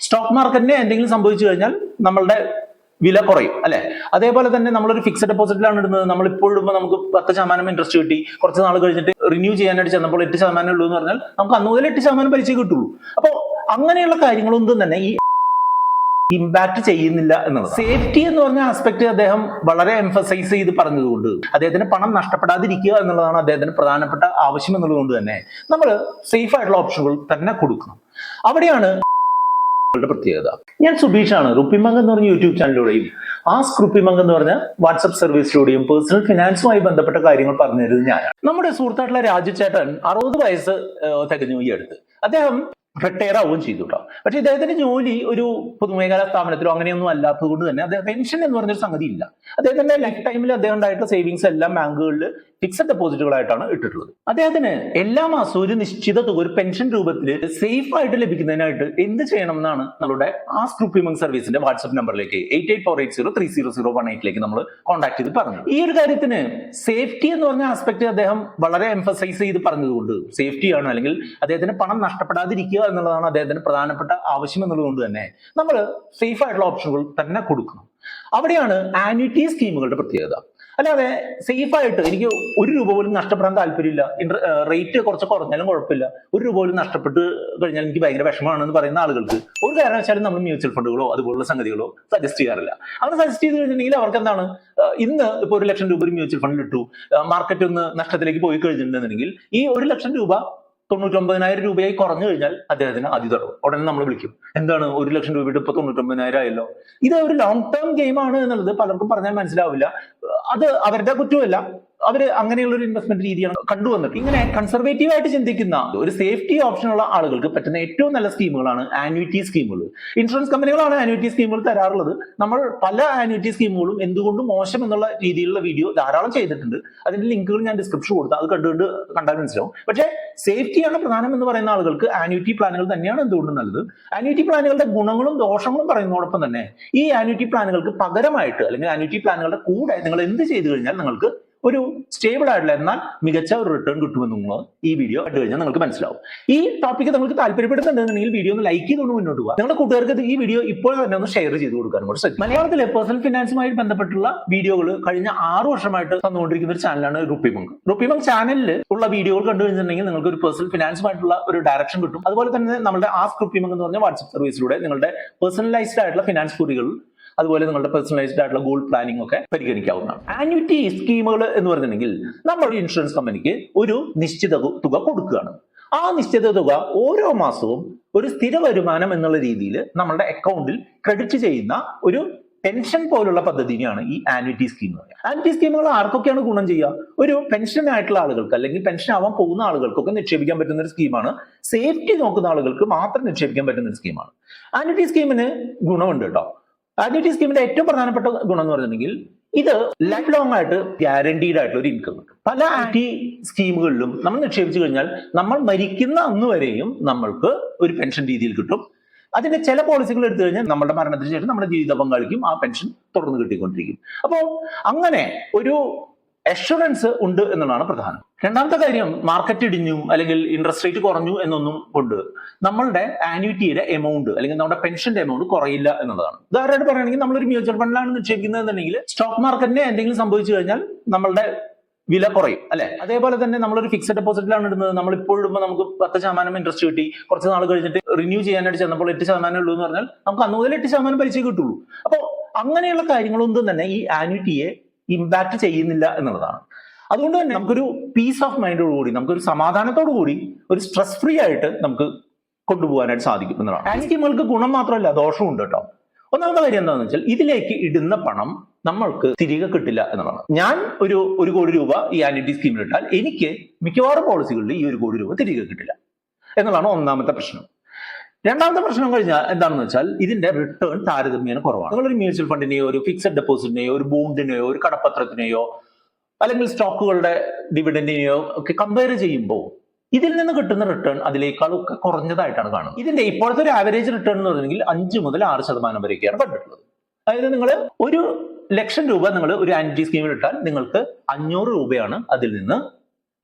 Stock മാർക്കറ്റിന് എന്തെങ്കിലും സംഭവിച്ചു കഴിഞ്ഞാൽ നമ്മളുടെ വില കുറയും അല്ലെ. അതേപോലെ തന്നെ നമ്മളൊരു ഫിക്സഡ് ഡെപ്പോസിറ്റിലാണ് ഇടുന്നത്, നമ്മൾ ഇപ്പോൾ ഇടുമ്പോൾ നമുക്ക് 10% ഇൻട്രസ്റ്റ് കിട്ടി, കുറച്ച് നാൾ കഴിഞ്ഞിട്ട് റിന്യൂ ചെയ്യാനായിട്ട് ചെന്നപ്പോൾ 8% ഉള്ളൂ എന്ന് പറഞ്ഞാൽ നമുക്ക് അന്ന് മുതൽ 8% പലിശ കിട്ടുള്ളൂ. അപ്പോൾ അങ്ങനെയുള്ള കാര്യങ്ങളൊന്നും തന്നെ ഈ ഇമ്പാക്ട് ചെയ്യുന്നില്ല എന്നുള്ളത്. സേഫ്റ്റി എന്ന് പറഞ്ഞ ആസ്പെക്ട് അദ്ദേഹം വളരെ എംഫസൈസ് ചെയ്ത് പറഞ്ഞതുകൊണ്ട് അദ്ദേഹത്തിന് പണം നഷ്ടപ്പെടാതിരിക്കുക എന്നുള്ളതാണ് അദ്ദേഹത്തിന് പ്രധാനപ്പെട്ട ആവശ്യം എന്നുള്ളതുകൊണ്ട് തന്നെ നമ്മൾ സേഫ് ആയിട്ടുള്ള ഓപ്ഷനുകൾ തന്നെ കൊടുക്കണം. അവിടെയാണ് പ്രത്യേകത. ഞാൻ സുബീഷാണ്. റുപ്പിമംഗ് എന്ന് പറഞ്ഞ യൂട്യൂബ് ചാനലിലൂടെയും ആസ്ക് റുപ്പിമംഗ് എന്ന് പറഞ്ഞ വാട്സ്ആപ്പ് സർവീസിലൂടെയും പേഴ്സണൽ ഫിനാൻസുമായി ബന്ധപ്പെട്ട കാര്യങ്ങൾ പറഞ്ഞു തരുന്നത് ഞാനാണ്. നമ്മുടെ സുഹൃത്തായിട്ടുള്ള രാജു ചേട്ടൻ 60 വയസ്സ് തികഞ്ഞു ഈ അടുത്ത്. അദ്ദേഹം റിട്ടയർ ആവുകയും ചെയ്തു കേട്ടോ. പക്ഷെ ഇദ്ദേഹത്തിന്റെ ജോലി ഒരു പൊതുമേഖലാ സ്ഥാപനത്തിലോ അങ്ങനെയൊന്നും അല്ലാത്തത് കൊണ്ട് തന്നെ അദ്ദേഹം പെൻഷൻ എന്ന് പറഞ്ഞൊരു സംഗതി ഇല്ല. അദ്ദേഹത്തിന്റെ ലൈഫ് ടൈമിൽ അദ്ദേഹം ഉണ്ടായിട്ടുള്ള സേവിങ്സ് എല്ലാം ബാങ്കുകളിൽ ഫിക്സഡ് ഡെപ്പോസിറ്റുകളായിട്ടാണ് ഇട്ടിട്ടുള്ളത്. അദ്ദേഹത്തിന് എല്ലാ മാസവും ഒരു നിശ്ചിത തുക ഒരു പെൻഷൻ രൂപത്തിൽ സേഫ് ആയിട്ട് ലഭിക്കുന്നതിനായിട്ട് എന്ത് ചെയ്യണം എന്നാണ് നമ്മുടെ ആസ്ക് റുപ്പിമംഗ് സർവീസിന്റെ വാട്സ്ആപ്പ് നമ്പറിലേക്ക് 8848030018 നമ്മൾ കോൺടാക്ട് ചെയ്ത് പറഞ്ഞു. ഈ ഒരു കാര്യത്തിന് സേഫ്റ്റി എന്ന് പറഞ്ഞ ആസ്പെക്ട് അദ്ദേഹം വളരെ എംഫസൈസ് ചെയ്ത് പറഞ്ഞതുകൊണ്ട് സേഫ്റ്റിയാണ്, അല്ലെങ്കിൽ അദ്ദേഹത്തിന് പണം നഷ്ടപ്പെടാതിരിക്കുക എന്നുള്ളതാണ് അദ്ദേഹത്തിന് പ്രധാനപ്പെട്ട ആവശ്യം എന്നുള്ളതുകൊണ്ട് തന്നെ നമ്മൾ സേഫ് ആയിട്ടുള്ള ഓപ്ഷനുകൾ തന്നെ കൊടുക്കണം. അവിടെയാണ് ആന്വിറ്റി സ്കീമുകളുടെ പ്രത്യേകത. അല്ലാതെ സേഫ് ആയിട്ട് എനിക്ക് 1 രൂപ പോലും നഷ്ടപ്പെടാൻ താല്പര്യമില്ല, റേറ്റ് കുറച്ച് കുറഞ്ഞാലും കുഴപ്പമില്ല, 1 രൂപ പോലും നഷ്ടപ്പെട്ട് കഴിഞ്ഞാൽ എനിക്ക് ഭയങ്കര വിഷമമാണെന്ന് പറയുന്ന ആളുകൾക്ക് ഒരു കാരണവശാലും നമ്മൾ മ്യൂച്വൽ ഫണ്ടുകളോ അതുപോലുള്ള സംഗതികളോ സജസ്റ്റ് ചെയ്യാറില്ല. അങ്ങനെ സജസ്റ്റ് ചെയ്ത് കഴിഞ്ഞിട്ടുണ്ടെങ്കിൽ അവർക്ക് എന്താണ്, ഇന്ന് ഇപ്പൊ 1 ലക്ഷം രൂപ ഒരു മ്യൂച്വൽ ഫണ്ടിൽ ഇട്ടു, മാർക്കറ്റ് ഒന്ന് നഷ്ടത്തിലേക്ക് പോയി കഴിഞ്ഞിട്ടുണ്ടെന്നുണ്ടെങ്കിൽ ഈ 1 ലക്ഷം രൂപ 99,000 രൂപയായി കുറഞ്ഞു കഴിഞ്ഞാൽ അദ്ദേഹത്തിന് അതിതടവ് ഉടനെ നമ്മൾ വിളിക്കും. എന്താണ് 1 ലക്ഷം രൂപയുടെ ഇപ്പൊ 99,000 ആയല്ലോ. ഇത് ഒരു ലോങ് ടേം ഗെയിം ആണ് എന്നുള്ളത് പലർക്കും പറഞ്ഞാൽ മനസ്സിലാവില്ല. അത് അവരുടെ കുറ്റമല്ല, അവര് അങ്ങനെയുള്ള ഒരു ഇൻവെസ്റ്റ്മെന്റ് രീതിയാണ് കണ്ടുവന്നിട്ട്. ഇങ്ങനെ കൺസർവേറ്റീവ് ആയിട്ട് ചിന്തിക്കുന്ന ഒരു സേഫ്റ്റി ഓപ്ഷൻ ഉള്ള ആളുകൾക്ക് പറ്റുന്ന ഏറ്റവും നല്ല സ്കീമുകളാണ് ആന്വിറ്റി സ്കീമുകൾ. ഇൻഷുറൻസ് കമ്പനികളാണ് ആന്വിറ്റി സ്കീമുകൾ തരാറുള്ളത്. നമ്മൾ പല ആന്വിറ്റി സ്കീമുകളും എന്തുകൊണ്ട് മോശം എന്നുള്ള രീതിയിലുള്ള വീഡിയോ ധാരാളം ചെയ്തിട്ടുണ്ട്. അതിന്റെ ലിങ്കുകൾ ഞാൻ ഡിസ്ക്രിപ്ഷൻ കൊടുത്താൽ അത് കണ്ടാൽ മനസ്സിലാവും. പക്ഷേ സേഫ്റ്റിയാണ് പ്രധാനം എന്ന് പറയുന്ന ആളുകൾക്ക് ആന്വിറ്റി പ്ലാനുകൾ തന്നെയാണ് എന്തുകൊണ്ടും നല്ലത്. ആന്വിറ്റി പ്ലാനുകളുടെ ഗുണങ്ങളും ദോഷങ്ങളും പറയുന്നതോടൊപ്പം തന്നെ ഈ ആന്വിറ്റി പ്ലാനുകൾക്ക് പകരമായിട്ട് അല്ലെങ്കിൽ ആന്വിറ്റി പ്ലാനുകളുടെ കൂടെ നിങ്ങൾ എന്ത് ചെയ്തു കഴിഞ്ഞാൽ നിങ്ങൾക്ക് ഒരു സ്റ്റേബിൾ ആയിട്ടുള്ള എന്നാൽ മികച്ച ഒരു റിട്ടേൺ കിട്ടുമെന്നുള്ളത് ഈ വീഡിയോ കണ്ടു കഴിഞ്ഞാൽ നിങ്ങൾക്ക് മനസ്സിലാവും. ഈ ടോപ്പിക്ക് നിങ്ങൾക്ക് താല്പര്യപ്പെടുന്നുണ്ടെന്നുണ്ടെങ്കിൽ വീഡിയോ ഒന്ന് ലൈക്ക് ചെയ്തുകൊണ്ട് മുന്നോട്ട് പോകാം. നിങ്ങളുടെ കൂട്ടുകാർക്ക് ഈ വീഡിയോ ഇപ്പോൾ തന്നെ ഒന്ന് ഷെയർ ചെയ്ത് കൊടുക്കാനും കൂടെ ശ്രദ്ധിക്കും. മലയാളത്തിലെ പേഴ്സണൽ ഫിനാൻസുമായി ബന്ധപ്പെട്ടുള്ള വീഡിയോകൾ കഴിഞ്ഞ 6 വർഷമായിട്ട് തന്നുകൊണ്ടിരിക്കുന്ന ഒരു ചാനലാണ് റുപ്പിമംഗ്. റുപ്പിമംഗ് ചാനലിൽ ഉള്ള വീഡിയോകൾ കണ്ടു കഴിഞ്ഞിട്ടുണ്ടെങ്കിൽ നിങ്ങൾക്ക് ഒരു പേഴ്സണൽ ഫിനാൻസുമായിട്ടുള്ള ഒരു ഡയറക്ഷൻ കിട്ടും. അതുപോലെ തന്നെ നമ്മുടെ ആസ്ക് റുപ്പിമംഗ് എന്ന് പറഞ്ഞ വാട്സ്ആപ്പ് സർവീസിലൂടെ നിങ്ങളുടെ പേഴ്സണലൈസ്ഡ് ആയിട്ടുള്ള ഫിനാൻസ് കുറികൾ അതുപോലെ നിങ്ങളുടെ പേഴ്സണലൈസ്ഡ് ആയിട്ടുള്ള ഗോൾ പ്ലാനിംഗ് ഒക്കെ പരിഗണിക്കാവുന്നതാണ്. ആന്വിറ്റി സ്കീമുകൾ എന്ന് പറഞ്ഞിട്ടുണ്ടെങ്കിൽ നമ്മൾ ഇൻഷുറൻസ് കമ്പനിക്ക് ഒരു നിശ്ചിത തുക കൊടുക്കുകയാണ്. ആ നിശ്ചിത തുക ഓരോ മാസവും ഒരു സ്ഥിര വരുമാനം എന്നുള്ള രീതിയിൽ നമ്മളുടെ അക്കൗണ്ടിൽ ക്രെഡിറ്റ് ചെയ്യുന്ന ഒരു പെൻഷൻ പോലുള്ള പദ്ധതിയാണ് ഈ ആന്വിറ്റി സ്കീമുകൾ. ആന്വിറ്റി സ്കീമുകൾ ആർക്കൊക്കെയാണ് ഗുണം ചെയ്യുക? ഒരു പെൻഷൻ ആയിട്ടുള്ള ആളുകൾക്ക് അല്ലെങ്കിൽ പെൻഷൻ ആവാൻ പോകുന്ന ആളുകൾക്കൊക്കെ നിക്ഷേപിക്കാൻ പറ്റുന്ന ഒരു സ്കീമാണ്. സേഫ്റ്റി നോക്കുന്ന ആളുകൾക്ക് മാത്രം നിക്ഷേപിക്കാൻ പറ്റുന്ന ഒരു സ്കീമാണ്. ആന്വിറ്റി സ്കീമിന് ഗുണമുണ്ട് കേട്ടോ. ആന്വിറ്റി സ്കീമിന്റെ ഏറ്റവും പ്രധാനപ്പെട്ട ഗുണം എന്ന് പറഞ്ഞിട്ടുണ്ടെങ്കിൽ ഇത് ലൈഫ് ലോങ് ആയിട്ട് ഗ്യാരണ്ടീഡ് ആയിട്ടുള്ള ഒരു ഇൻകം കിട്ടും. പല ആന്റിറ്റി സ്കീമുകളിലും നമ്മൾ നിക്ഷേപിച്ചു കഴിഞ്ഞാൽ നമ്മൾ മരിക്കുന്ന അന്ന് വരെയും നമ്മൾക്ക് ഒരു പെൻഷൻ രീതിയിൽ കിട്ടും. അതിന്റെ ചില പോളിസികൾ എടുത്തു കഴിഞ്ഞാൽ നമ്മുടെ മരണത്തിന് ശേഷം നമ്മുടെ ജീവിത പങ്കാളിക്കും ആ പെൻഷൻ തുടർന്ന് കിട്ടിക്കൊണ്ടിരിക്കും. അപ്പോൾ അങ്ങനെ ഒരു അഷുറൻസ് ഉണ്ട് എന്നുള്ളതാണ് പ്രധാനം. രണ്ടാമത്തെ കാര്യം, മാർക്കറ്റ് ഇടിഞ്ഞു അല്ലെങ്കിൽ ഇൻട്രസ്റ്റ് റേറ്റ് കുറഞ്ഞു എന്നൊന്നും കൊണ്ട് നമ്മളുടെ ആന്വിറ്റിയുടെ എമൗണ്ട് അല്ലെങ്കിൽ നമ്മുടെ പെൻഷന്റെ എമൗണ്ട് കുറയില്ല എന്നുള്ളതാണ്. ഉദാഹരണമായിട്ട് പറയുകയാണെങ്കിൽ നമ്മളൊരു മ്യൂച്വൽ ഫണ്ടിലാണ് നിക്ഷേപിക്കുന്നതെന്നുണ്ടെങ്കിൽ സ്റ്റോക്ക് മാർക്കറ്റിന് എന്തെങ്കിലും സംഭവിച്ചു കഴിഞ്ഞാൽ നമ്മളുടെ വില കുറയും അല്ലെ. അതേപോലെ തന്നെ നമ്മളൊരു ഫിക്സഡ് ഡെപ്പോസിറ്റിലാണ് ഇടുന്നത്, നമ്മൾ ഇപ്പോൾ ഇടുമ്പോൾ നമുക്ക് 10% ഇൻട്രസ്റ്റ് കിട്ടി, കുറച്ച് നാൾ കഴിഞ്ഞിട്ട് റിന്യൂ ചെയ്യാനായിട്ട് ചെന്നപ്പോൾ 8% ഉള്ളൂ എന്ന് പറഞ്ഞാൽ നമുക്ക് അന്ന് മുതൽ 8% പലിശ കിട്ടുള്ളൂ. അപ്പോൾ അങ്ങനെയുള്ള കാര്യങ്ങളൊന്നും തന്നെ ഈ ആന്വിറ്റിയെ ഇമ്പാക്ട് ചെയ്യുന്നില്ല എന്നുള്ളതാണ്. അതുകൊണ്ട് തന്നെ നമുക്കൊരു പീസ് ഓഫ് മൈൻഡോട് കൂടി, നമുക്കൊരു സമാധാനത്തോടു കൂടി, ഒരു സ്ട്രെസ് ഫ്രീ ആയിട്ട് നമുക്ക് കൊണ്ടുപോകാനായിട്ട് സാധിക്കും എന്നതാണ്. ആന്റി സ്കീമുകൾക്ക് ഗുണം മാത്രമല്ല ദോഷവും ഉണ്ട് കേട്ടോ. ഒന്നാമത്തെ കാര്യം എന്താണെന്ന് വെച്ചാൽ ഇതിലേക്ക് ഇടുന്ന പണം നമ്മൾക്ക് തിരികെ കിട്ടില്ല എന്നുള്ളതാണ്. ഞാൻ ഒരു 1 കോടി രൂപ ഈ ആന്വിറ്റി സ്കീമിൽ ഇട്ടാൽ എനിക്ക് മിക്കവാറും പോളിസികളിൽ ഈ 1 കോടി രൂപ തിരികെ കിട്ടില്ല എന്നുള്ളതാണ് ഒന്നാമത്തെ പ്രശ്നം. രണ്ടാമത്തെ പ്രശ്നം കഴിഞ്ഞാൽ എന്താണെന്ന് വെച്ചാൽ ഇതിന്റെ റിട്ടേൺ താരതമ്യേന കുറവാണ്. നിങ്ങളൊരു മ്യൂച്വൽ ഫണ്ടിനെയോ ഒരു ഫിക്സഡ് ഡെപ്പോസിറ്റിനെയോ ഒരു ബോണ്ടിനെയോ ഒരു കടപ്പത്രത്തിനെയോ അല്ലെങ്കിൽ സ്റ്റോക്കുകളുടെ ഡിവിഡന്റിനെയോ ഒക്കെ കമ്പയർ ചെയ്യുമ്പോൾ ഇതിൽ നിന്ന് കിട്ടുന്ന റിട്ടേൺ അതിനേക്കാളൊക്കെ കുറഞ്ഞതായിട്ടാണ് കാണുന്നത്. ഇതിന്റെ ഇപ്പോഴത്തെ ഒരു ആവറേജ് റിട്ടേൺ എന്ന് പറഞ്ഞെങ്കിൽ 5 മുതൽ 6% വരെയൊക്കെയാണ് കണ്ടിട്ടുള്ളത്. അതായത് നിങ്ങൾ 1 ലക്ഷം രൂപ നിങ്ങൾ ഒരു ആന്റിറ്റി സ്കീമിൽ ഇട്ടാൽ നിങ്ങൾക്ക് 500 രൂപയാണ് അതിൽ നിന്ന്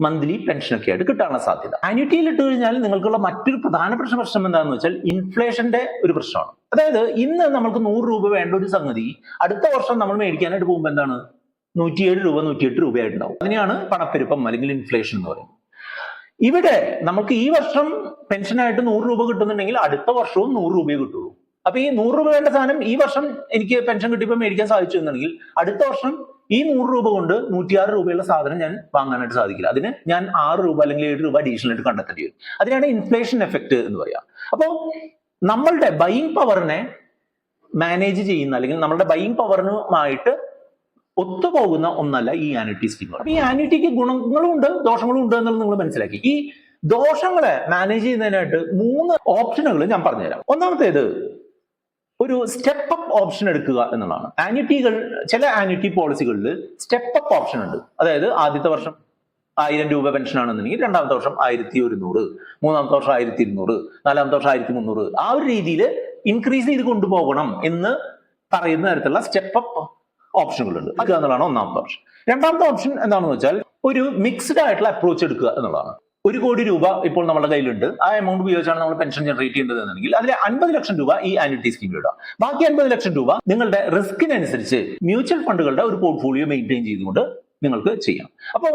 മന്ത്ലി പെൻഷനൊക്കെ ആയിട്ട് കിട്ടാനുള്ള സാധ്യത. ആന്യൂറ്റിയിൽ ഇട്ട് കഴിഞ്ഞാൽ നിങ്ങൾക്കുള്ള മറ്റൊരു പ്രധാനപ്പെട്ട പ്രശ്നം എന്താണെന്ന് വെച്ചാൽ ഇൻഫ്ലേഷന്റെ ഒരു പ്രശ്നമാണ്. അതായത് ഇന്ന് നമുക്ക് 100 രൂപ വേണ്ട ഒരു സംഗതി അടുത്ത വർഷം നമ്മൾ മേടിക്കാനായിട്ട് പോകുമ്പോൾ എന്താണ് 107 രൂപ 108 രൂപയായിട്ടുണ്ടാവും. അതിനെയാണ് പണപ്പെരുപ്പം അല്ലെങ്കിൽ ഇൻഫ്ലേഷൻ എന്ന് പറയുന്നത്. ഇവിടെ നമുക്ക് ഈ വർഷം പെൻഷനായിട്ട് 100 രൂപ കിട്ടുന്നുണ്ടെങ്കിൽ അടുത്ത വർഷവും 100 രൂപയെ കിട്ടുള്ളൂ. അപ്പൊ ഈ 100 രൂപ വേണ്ട സാധനം ഈ വർഷം എനിക്ക് പെൻഷൻ കിട്ടിയപ്പോൾ മേടിക്കാൻ സാധിച്ചു എന്നുണ്ടെങ്കിൽ അടുത്ത വർഷം ഈ 100 രൂപ കൊണ്ട് 106 രൂപയുള്ള സാധനം ഞാൻ വാങ്ങാനായിട്ട് സാധിക്കില്ല. അതിന് ഞാൻ 6 രൂപ അല്ലെങ്കിൽ 7 രൂപ അഡീഷണൽ ആയിട്ട് കണ്ടെത്തേണ്ടി വരും. അതിനാണ് ഇൻഫ്ലേഷൻ എഫക്ട് എന്ന് പറയുക. അപ്പോൾ നമ്മളുടെ ബൈയിങ് പവറിനെ മാനേജ് ചെയ്യുന്ന അല്ലെങ്കിൽ നമ്മളുടെ ബൈയിങ് പവറിനുമായിട്ട് ഒത്തുപോകുന്ന ഒന്നല്ല ഈ ആന്യൂറ്റി സ്കീമുകൾ. അപ്പൊ ഈ ആന്യൂറ്റിക്ക് ഗുണങ്ങളും ഉണ്ട് ദോഷങ്ങളും ഉണ്ട് എന്നുള്ളത് നിങ്ങൾ മനസ്സിലാക്കി. ഈ ദോഷങ്ങളെ മാനേജ് ചെയ്യുന്നതിനായിട്ട് 3 ഓപ്ഷനുകൾ ഞാൻ പറഞ്ഞുതരാം. ഒന്നാമത്തേത് ഒരു സ്റ്റെപ്പ് അപ്പ് ഓപ്ഷൻ എടുക്കുക എന്നുള്ളതാണ്. ചില ആന്യൂറ്റി പോളിസികളിൽ സ്റ്റെപ്പ് അപ്പ് ഓപ്ഷൻ ഉണ്ട്. അതായത് ആദ്യത്തെ വർഷം 1000 രൂപ പെൻഷൻ ആണെന്നുണ്ടെങ്കിൽ രണ്ടാമത്തെ വർഷം 1100, മൂന്നാമത്തെ വർഷം 1200, നാലാമത്തെ വർഷം 1300, ആ ഒരു രീതിയിൽ ഇൻക്രീസ് ചെയ്ത് കൊണ്ടുപോകണം എന്ന് പറയുന്ന തരത്തിലുള്ള സ്റ്റെപ്പ് അപ്പ് ഓപ്ഷനുകളുണ്ട്. അത് എന്നുള്ളതാണ് ഒന്നാമത്തെ ഓപ്ഷൻ. രണ്ടാമത്തെ ഓപ്ഷൻ എന്താണെന്ന് വെച്ചാൽ ഒരു മിക്സ്ഡ് ആയിട്ടുള്ള അപ്രോച്ച് എടുക്കുക എന്നുള്ളതാണ്. 1 കോടി രൂപ ഇപ്പോൾ നമ്മുടെ കയ്യിലുണ്ട്. ആ എമൗണ്ട് ഉപയോഗിച്ചാണ് നമ്മൾ പെൻഷൻ ജനറേറ്റ് ചെയ്യുന്നത് എന്നുണ്ടെങ്കിൽ അതിൽ 50 ലക്ഷം രൂപ ഈ ആന്യൂറ്റി സ്കീമിൽ ഇടുക. ബാക്കി 50 ലക്ഷം രൂപ നിങ്ങളുടെ റിസ്കിനനുസരിച്ച് മ്യൂച്വൽ ഫണ്ടുകളുടെ ഒരു പോർട്ട്ഫോളിയോ മെയിൻറ്റെയിൻ ചെയ്തുകൊണ്ട് നിങ്ങൾക്ക് ചെയ്യാം. അപ്പോൾ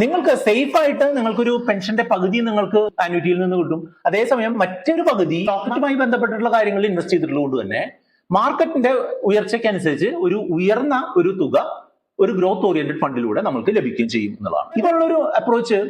നിങ്ങൾക്ക് സേഫ് ആയിട്ട് നിങ്ങൾക്കൊരു പെൻഷന്റെ പകുതി നിങ്ങൾക്ക് ആന്യൂറ്റിയിൽ നിന്ന് കിട്ടും. അതേസമയം മറ്റൊരു പകുതി സ്റ്റോക്കുമായി ബന്ധപ്പെട്ടിട്ടുള്ള കാര്യങ്ങളിൽ ഇൻവെസ്റ്റ് ചെയ്തിട്ടുള്ളത് കൊണ്ട് തന്നെ മാർക്കറ്റിന്റെ ഉയർച്ചയ്ക്കനുസരിച്ച് ഒരു ഉയർന്ന ഒരു തുക ഒരു ഗ്രോത്ത് ഓറിയന്റഡ് ഫണ്ടിലൂടെ നമുക്ക് ലഭിക്കുകയും ചെയ്യും എന്നുള്ളതാണ്. ഇതുള്ളൊരു അപ്രോച്ച്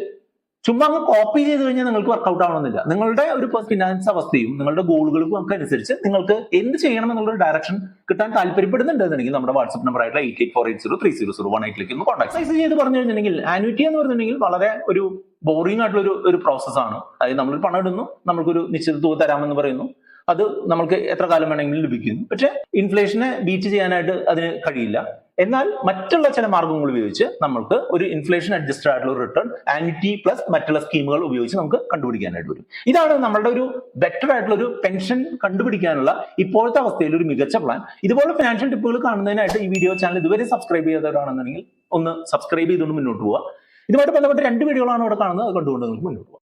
ചുമ്മാ അങ്ങ് കോപ്പി ചെയ്ത് കഴിഞ്ഞാൽ നിങ്ങൾക്ക് വർക്കൗട്ട് ആവണമെന്നില്ല. നിങ്ങളുടെ ഒരു ഫിനാൻസ് അവസ്ഥയും നിങ്ങളുടെ ഗോളുകൾക്കും ഒക്കെ അനുസരിച്ച് നിങ്ങൾക്ക് എന്ത് ചെയ്യണം എന്നുള്ള ഡയറക്ഷൻ കിട്ടാൻ താല്പര്യപ്പെടുന്നുണ്ടെന്നുണ്ടെങ്കിൽ നമ്മുടെ വാട്സ്ആപ്പ് നമ്പർ ആയിട്ടുള്ള 8848030018 ഒന്ന് കോൺടാക്ട് ചെയ്ത് പറഞ്ഞു കഴിഞ്ഞിട്ടുണ്ടെങ്കിൽ ആന്യൂറ്റി എന്ന് പറഞ്ഞിട്ടുണ്ടെങ്കിൽ വളരെ ഒരു ബോറിംഗ് ആയിട്ടുള്ള ഒരു പ്രോസസ്സാണ്. അതായത് നമ്മളൊരു പണം ഇടുന്നു, നമ്മൾക്കൊരു നിശ്ചിത തുക തരാമെന്ന് പറയുന്നു, അത് നമ്മൾക്ക് എത്ര കാലം വേണമെങ്കിലും ലഭിക്കുന്നു. പക്ഷെ ഇൻഫ്ലേഷനെ ബീറ്റ് ചെയ്യാനായിട്ട് അതിന് കഴിയില്ല. എന്നാൽ മറ്റുള്ള ചില മാർഗങ്ങൾ ഉപയോഗിച്ച് നമ്മൾക്ക് ഒരു ഇൻഫ്ലേഷൻ അഡ്ജസ്റ്റഡ് ആയിട്ടുള്ള റിട്ടേൺ ആന്യൂറ്റി പ്ലസ് മറ്റുള്ള സ്കീമുകൾ ഉപയോഗിച്ച് നമുക്ക് കണ്ടുപിടിക്കാനായിട്ട് വരും. ഇതാണ് നമ്മളുടെ ഒരു ബെറ്റർ ആയിട്ടുള്ള ഒരു പെൻഷൻ കണ്ടുപിടിക്കാനുള്ള ഇപ്പോഴത്തെ അവസ്ഥയിൽ ഒരു മികച്ച പ്ലാൻ. ഇതുപോലെ ഫിനാൻഷ്യൽ ടിപ്പുകൾ കാണുന്നതിനായിട്ട് ഈ വീഡിയോ ചാനൽ ഇതുവരെ സബ്സ്ക്രൈബ് ചെയ്യാത്തവരാണെന്നുണ്ടെങ്കിൽ ഒന്ന് സബ്സ്ക്രൈബ് ചെയ്തുകൊണ്ട് മുന്നോട്ട് പോവുക. ഇതുമായിട്ട് ബന്ധപ്പെട്ട 2 വീഡിയോകളാണ് ഇവിടെ കാണുന്നത്. അത് കണ്ടുകൊണ്ട് നിങ്ങൾക്ക് മുന്നോട്ട് പോകാം.